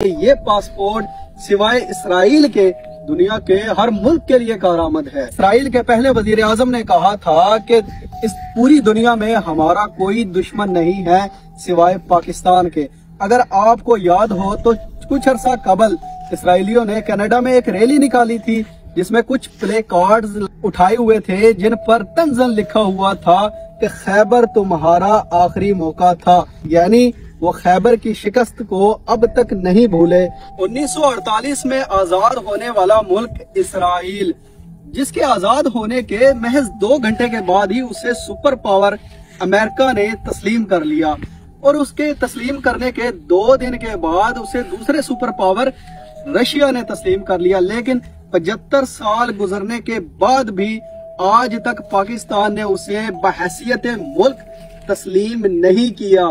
ये पासपोर्ट सिवाय इसराइल के दुनिया के हर मुल्क के लिए कारआमद है। इसराइल के पहले वजीर आजम ने कहा था कि इस पूरी दुनिया में हमारा कोई दुश्मन नहीं है सिवाय पाकिस्तान के। अगर आपको याद हो तो कुछ अरसा कबल इसराइलियों ने कनाडा में एक रैली निकाली थी जिसमें कुछ प्ले कार्ड्स उठाए हुए थे जिन पर तंज़न लिखा हुआ था कि खैबर तुम्हारा आखिरी मौका था, यानी वो खैबर की शिकस्त को अब तक नहीं भूले। 1948 में आजाद होने वाला मुल्क इसराइल, जिसके आजाद होने के महज 2 घंटे के बाद ही उसे सुपर पावर अमेरिका ने तस्लीम कर लिया और उसके तस्लीम करने के 2 दिन के बाद उसे दूसरे सुपर पावर रशिया ने तस्लीम कर लिया। लेकिन 75 साल गुजरने के बाद भी आज तक पाकिस्तान ने उसे बहैसियत मुल्क तस्लीम नहीं किया।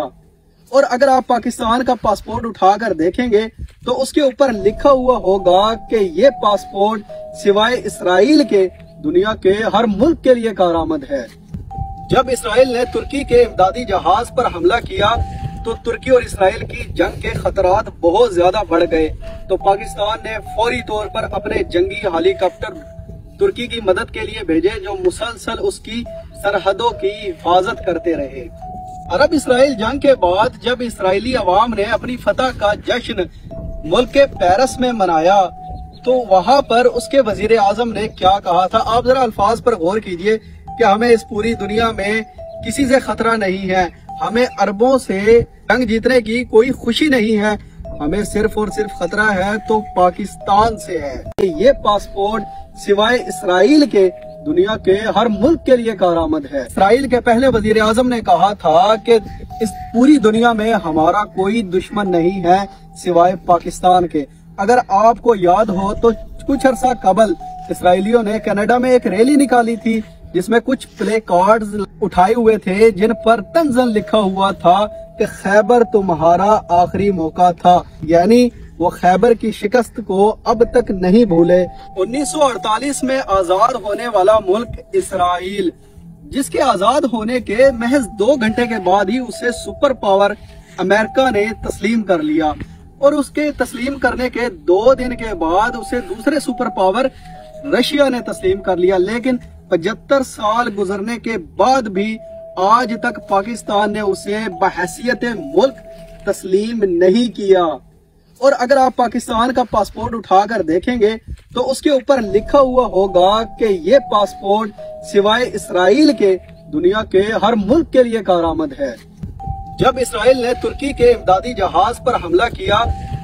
और अगर आप पाकिस्तान का पासपोर्ट उठाकर देखेंगे तो उसके ऊपर लिखा हुआ होगा कि ये पासपोर्ट सिवाय इसराइल के दुनिया के हर मुल्क के लिए कारआमद है। जब इसराइल ने तुर्की के इमदादी जहाज पर हमला किया तो तुर्की और इसराइल की जंग के खतरात बहुत ज्यादा बढ़ गए, तो पाकिस्तान ने फौरी तौर पर अपने जंगी हेलीकॉप्टर तुर्की की मदद के लिए भेजे जो मुसलसल उसकी सरहदों की हिफाजत करते रहे। अरब इसराइल जंग के बाद जब इसराइली अवाम ने अपनी फतह का जश्न मुल्क के पेरिस में मनाया तो वहां पर उसके वजीर आजम ने क्या कहा था। आप जरा अल्फाज पर गौर कीजिए कि हमें इस पूरी दुनिया में किसी से खतरा नहीं है, हमें अरबों से जंग जीतने की कोई खुशी नहीं है, हमें सिर्फ और सिर्फ खतरा है तो पाकिस्तान से है। ये पासपोर्ट सिवाय इसराइल के दुनिया के हर मुल्क के लिए कारआमद है। इसराइल के पहले वजीर आजम ने कहा था कि इस पूरी दुनिया में हमारा कोई दुश्मन नहीं है सिवाय पाकिस्तान के। अगर आपको याद हो तो कुछ अरसा कबल इसराइलियों ने कनाडा में एक रैली निकाली थी जिसमें कुछ प्ले कार्ड्स उठाए हुए थे जिन पर तंज़न लिखा हुआ था कि खैबर तुम्हारा आखिरी मौका था, यानी वो खैबर की शिकस्त को अब तक नहीं भूले। 1948 में आजाद होने वाला मुल्क इसराइल, जिसके आजाद होने के महज 2 घंटे के बाद ही उसे सुपर पावर अमेरिका ने तस्लीम कर लिया और उसके तस्लीम करने के 2 दिन के बाद उसे दूसरे सुपर पावर रशिया ने तस्लीम कर लिया। लेकिन 75 साल गुजरने के बाद भी आज तक पाकिस्तान ने उसे बहैसियत मुल्क तस्लीम नहीं किया। और अगर आप पाकिस्तान का पासपोर्ट उठाकर देखेंगे तो उसके ऊपर लिखा हुआ होगा कि ये पासपोर्ट सिवाय इसराइल के दुनिया के हर मुल्क के लिए कारआमद है। जब इसराइल ने तुर्की के इमदादी जहाज पर हमला किया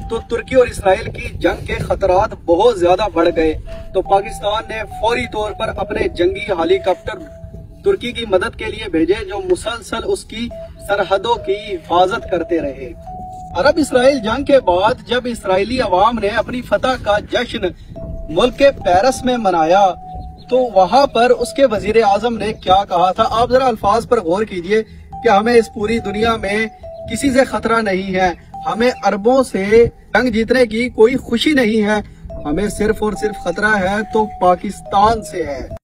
तो तुर्की और इसराइल की जंग के खतरात बहुत ज्यादा बढ़ गए, तो पाकिस्तान ने फौरी तौर पर अपने जंगी हेलीकॉप्टर तुर्की की मदद के लिए भेजे जो मुसलसल उसकी सरहदों की हिफाजत करते रहे। अरब इसराइल जंग के बाद जब इसराइली अवाम ने अपनी फतह का जश्न मुल्क के पेरिस में मनाया तो वहां पर उसके वजीर आजम ने क्या कहा था। आप जरा अल्फाज पर गौर कीजिए कि हमें इस पूरी दुनिया में किसी से खतरा नहीं है, हमें अरबों से जंग जीतने की कोई खुशी नहीं है, हमें सिर्फ और सिर्फ खतरा है तो पाकिस्तान से है।